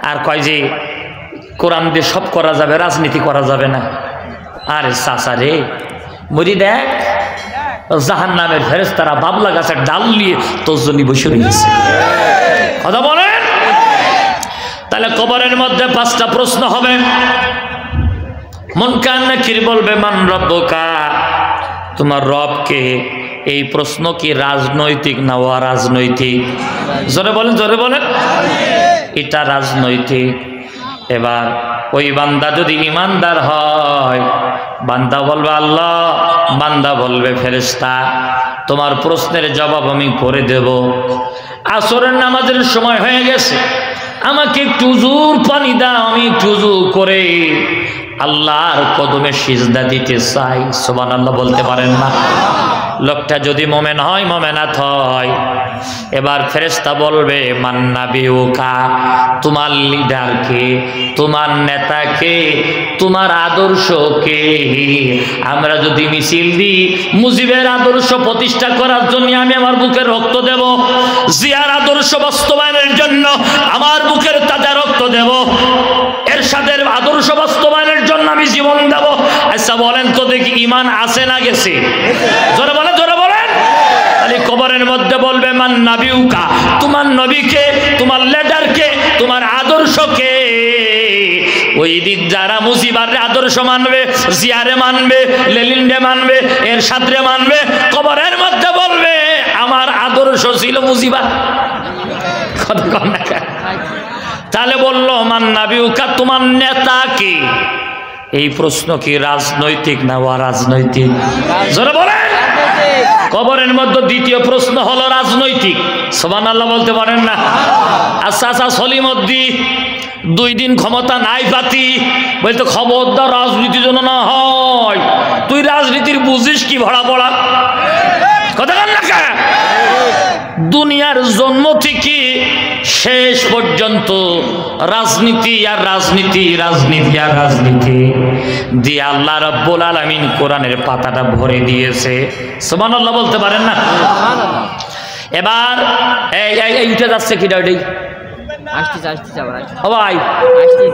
আর কয় যে কোরআন দিয়ে সব করা যাবে, রাজনীতি করা যাবে না। আরে চাচা রে, মরি দেখ জাহান্নামের ফেরেশতারা বাবলা গাছের ডাল নিয়ে তোর জন্য বসে রয়েছে। কথা বলেন। তাহলে কবরের মধ্যে 5টা প্রশ্ন হবে। মুনকার নাকির বলবে মান রব্বুকা, তোমার রব কে? এই প্রশ্ন কি রাজনৈতিক না অরাজনৈতিক? জোরে বলেন, জোরে বলেন। এটা রাজনৈতিক। এবার ওই বান্দা যদি ইমানদার হয়, বান্দা বলবে আল্লাহ, বান্দা বলবে ফেরেশতা তোমার প্রশ্নের জবাব আমি করে দেব। আসরের নামাজের সময় হয়ে গেছে, আমাকে একটু উজুর পানি দাও, আমি একটু উজু করে আল্লাহর কদমে সিজদা দিতে চাই। সুবহানাল্লাহ বলতে পারেন না? লোকটা যদি মোমেন হয়, মোমেনাত হয়, এবার ফেরেশতা বলবে মান নাবিউকা, তোমার লিডারকে, তোমার নেতাকে, তোমার আদর্শকে। আমরা যদি মিছিল দিই মুজিবের আদর্শ প্রতিষ্ঠা করার জন্য আমি আমার বুকের রক্ত দেব, জিয়ার আদর্শ বাস্তবায়নের জন্য আমার বুকের তাজা রক্ত দেব, এরশাদের আদর্শ বাস্তবায়নের জন্য আমি জীবন দেব। আচ্ছা বলেন তো দেখি ঈমান আছে না গেছে? জোরে বলেন, জোরে বলেন। তাহলে কবরের মধ্যে বলবে মান নাবিউকা, তোমার নবীকে, তোমার লিডারকে, তোমার আদর্শকে। ওই দিন যারা মুজিবার আদর্শ মানবে, জিয়ারে মানবে, লেনিনরে মানবে, এরশাদরে মানবে, কবরের মধ্যে বলবে আমার আদর্শ ছিল মুজিবা। কথা কম না? তাহলে বললো মান নাবিউকা, তোমার নেতা কি? এই প্রশ্ন কি রাজনৈতিক না অরাজনৈতিক? জোরে বলেন। কবরের মধ্যে দ্বিতীয় প্রশ্ন হলো রাজনৈতিক। সুবহানাল্লাহ বলতে পারেন না? আচ্ছা আচ্ছা সলিমউদ্দিন 2 দিন ক্ষমতা নাই পাতি, বলতো খবরদার রাজনীতির জন্য না হয়, তুই রাজনীতির বুঝিস কি ভরা পড়া? কথা কন না? দুনিয়ার জন্ম থেকে শেষ পর্যন্ত রাজনীতি আর রাজনীতি, রাজনীতি আর রাজনীতি দিয়ে আল্লাহ রাব্বুল আলামিন কোরআনের পাতাটা ভরে দিয়েছে। সুবহানাল্লাহ বলতে পারেন না? এবার এই উঠে যাচ্ছে কি ডাউডি আসতে আসতে যাবার ও ভাই আসতে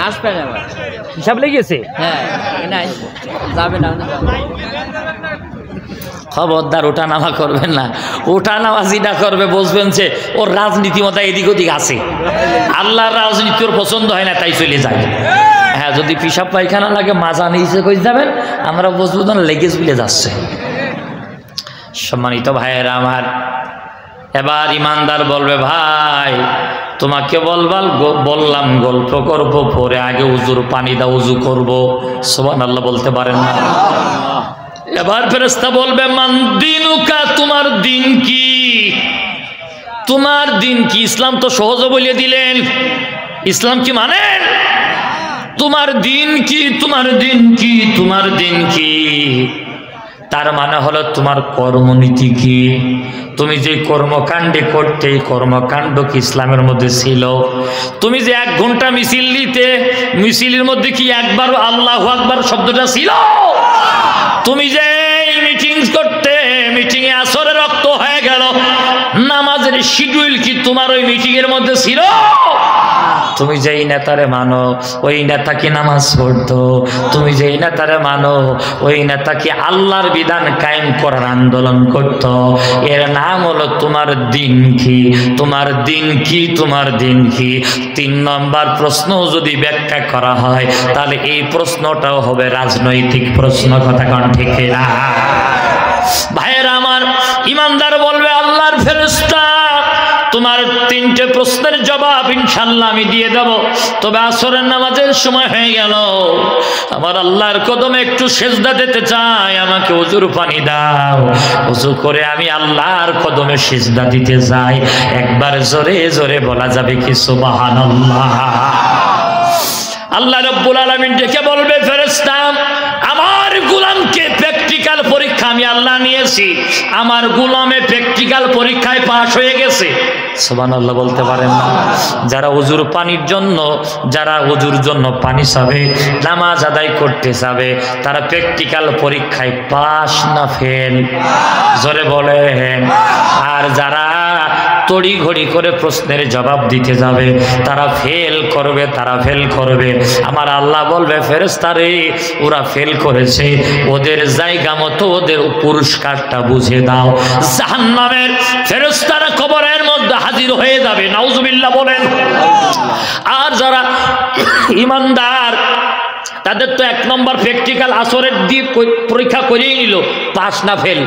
আসবে না হিসাব লেগেছে। হ্যাঁ না যাবে না, খবরদার ওঠা নামা করবেন না। ওঠা নামা যেটা করবে বুঝবেন যে ওর রাজনীতি মতো এদিক ওদিক আছে, আল্লাহর রাজনীতি ওর পছন্দ হয় না, তাই চলে যায়। হ্যাঁ যদি পিসাব পায়খানা লাগে মাজা নিচে কই যাবেন, আমরা বুঝবো না লেগেজ বিলে যাচ্ছে। সম্মানিত ভাইয়েরা আমার, এবার ইমানদার বলবে ভাই তোমাকে বললাম গল্প করব, পরে আগে উজুর পানি দাও, উজু করব। সুবহানাল্লাহ বলতে পারেন না? এবার ফেরেশতা বলবে মান দিনুকা, তোমার দিন কি? তোমার দিন কি? ইসলাম তো সহজ বলে দিলেন, ইসলাম কি মানেন? তোমার দিন কি? তোমার দিন কি? তোমার দিন কি? তার মানে হলো তোমার কর্মনীতি কি? তুমি যে কর্মকাণ্ডে করতে, এই কর্মকাণ্ড কি ইসলামের মধ্যে ছিল? তুমি যে 1 ঘন্টা মিছিল দিতে, মিছিলের মধ্যে কি একবার আল্লাহু আকবার শব্দটা ছিল? তুমি যে মিটিং করতে, মিটিংয়ে আসরে রক্ত হয়ে গেল, নামাজের শিডিউল কি তোমার ওই মিটিং এর মধ্যে ছিল? তুমি যেই নেতারে মানো ওই নেতা কি নামাজ পড়তো? তুমি যেই নেতারে মানো ওই নেতা কি আল্লাহর বিধান কায়েম করার আন্দোলন করত? এর নাম হলো তোমার দিন কি? তোমার দিন কি? তোমার দিন কি? 3 নম্বর প্রশ্ন যদি ব্যাখ্যা করা হয় তাহলে এই প্রশ্নটাও হবে রাজনৈতিক প্রশ্ন। কথা কোন ঠিক না? ভাইয়েরা আমার, ইমানদার বলবে আল্লাহর ফেরেশতা তোমার 3টে প্রশ্নের জবাব ইনশাআল্লাহ আমি দিয়ে দেব, তবে আসরের নামাজের সময় হয়ে গেল, আমার আল্লাহর কদমে একটু সিজদা দিতে চাই, আমাকে উজুর পানি দাও, উজু করে আমি আল্লাহর কদমে সিজদা দিতে চাই। একবার জোরে জোরে বলা যাবে কি সুবহানাল্লাহ? আল্লাহ রাব্বুল আলামিন ডেকে বলবে ফেরেশতা আমার গোলামকে প্র্যাকটিক্যাল পরীক্ষা আমি আল্লাহ নিয়েছি, আমার গোলামে প্র্যাকটিক্যাল পরীক্ষায় পাশ হয়ে গেছে। সুবহানাল্লাহ বলতে পারেন না? যারা ওযুর পানির জন্য, যারা ওযুর জন্য পানি চাবে, নামাজ আদায় করতে যাবে, তারা প্র্যাকটিক্যাল পরীক্ষায় পাস না ফেল? জোরে বলেন। আর যারা তড়িঘড়ি করে প্রশ্নের জবাব দিতে যাবে, তারা ফেল করবে, তারা ফেল করবে। আমার আল্লাহ বলবে, ফেরেশতারে ওরা ফেল করেছে, ওদের জায়গা মতো ওদের পুরস্কারটা বুঝে দাও। জাহান্নামের ফেরেশতারা কবরের মধ্যে হাজির হয়ে যাবে, নাউজুবিল্লাহ বলেন। আর যারা ইমানদার তাদের তো 1 নম্বর প্র্যাকটিক্যাল আসরের দিয়ে পরীক্ষা করেই নিল, পাস না ফেল।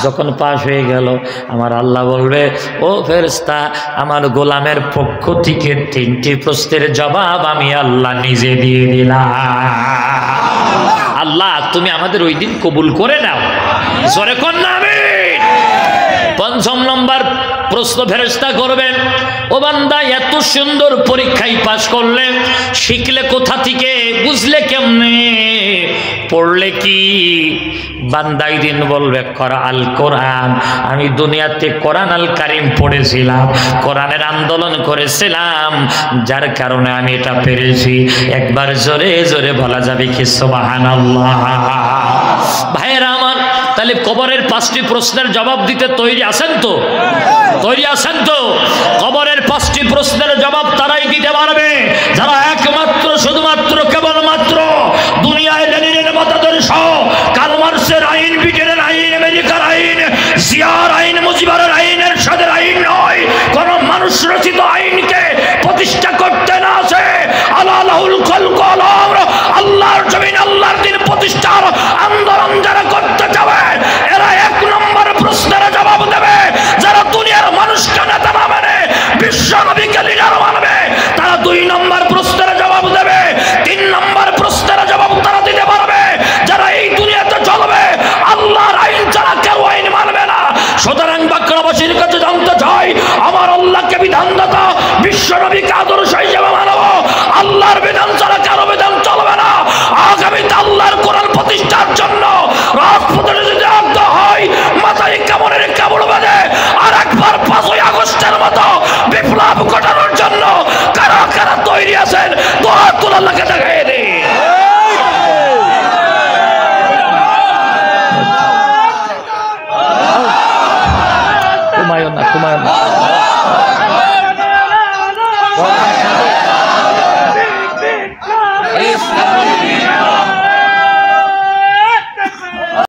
যখন পাস হয়ে গেল, আমার আল্লাহ বলবে, ও ফেরেশতা, আমার গোলামের পক্ষ থেকে 3টি প্রশ্নের জবাব আমি আল্লাহ নিজে দিয়ে দিলাম। আল্লাহ তুমি আমাদের ওই দিন কবুল করে নাও, জোরে কর না আমিন। 5 নম্বর প্রশ্ন ফেরেশতা করবেন, ও বান্দা এত সুন্দর পরীক্ষায় পাস করলে, শিখলে কোথা থেকে, বুঝলে কেমনে, পড়লে কি? বান্দাই দিন বলবে, আল কোরআন, আমি দুনিয়াতে কোরআন আল কারিম পড়েছিলাম, কোরআনের আন্দোলন করেছিলাম, যার কারণে আমি এটা পেরেছি। একবার জোরে জোরে বলা যাবে কি সুবহানাল্লাহ? ভাইয়েরা আমার, তাহলে কবরের 5টি প্রশ্নের জবাব দিতে তৈরি আছেন তো? তৈরি আছেন তো? কবরের 5টি প্রশ্নের জবাব তারাই দিতে পারবে যারা একমাত্র শুধুমাত্র কেবলমাত্র দুনিয়ায় লেনিনের মতাদর্শ, কার্ল মার্ক্সের আইন, ব্রিটেনের আইন, আমেরিকার আইন, জিয়ার আইন, মুজিবের আইন, এরশাদের আইন নয়, কোন মানুষ রচিত আইনকে প্রতিষ্ঠা করতে না আসে। আল্লাহুল খালকু ওয়াল আমর, আল্লাহর জমিন আল্লাহর দ্বীন প্রতিষ্ঠার আন্দোলন যারা করতে যাবে, এরা 1 নম্বর প্রশ্নের জবাব দেবে। যারা দুনিয়ার মানুষকে নেতা না মানে বিশ্ব নবীকে লিডার মানবে, তারা 2 নম্বর প্রশ্নের জবাব দেবে। 3 নম্বর প্রশ্নের জবাব তারা দিতে পারবে যারা এই দুনিয়াতে চলবে আল্লাহর আইন ছাড়া কেউ আইন মানবে না। সুতরাং বাক্যবাসীর কাছে জানতে চাই, আমার আল্লাহকে বিধানদাতা, বিশ্ব নবীকে আদর্শ হিসেবে মানব, আল্লাহর বিধান ছাড়া কারো বিধান চলবে না। আগামীতে আল্লাহর কোরআন প্রতিষ্ঠার জন্য রাজপথে যদি আগ্রহ হয়, মাথায় কামড়ের কামড় বাজে, আর একবার 5ই আগস্টের মতো বিপ্লব ঘটানোর জন্য কারা কারা তৈরি আছেন, তো আল্লাহকে দেখাই দিই। তোমায় না, তোমায় না।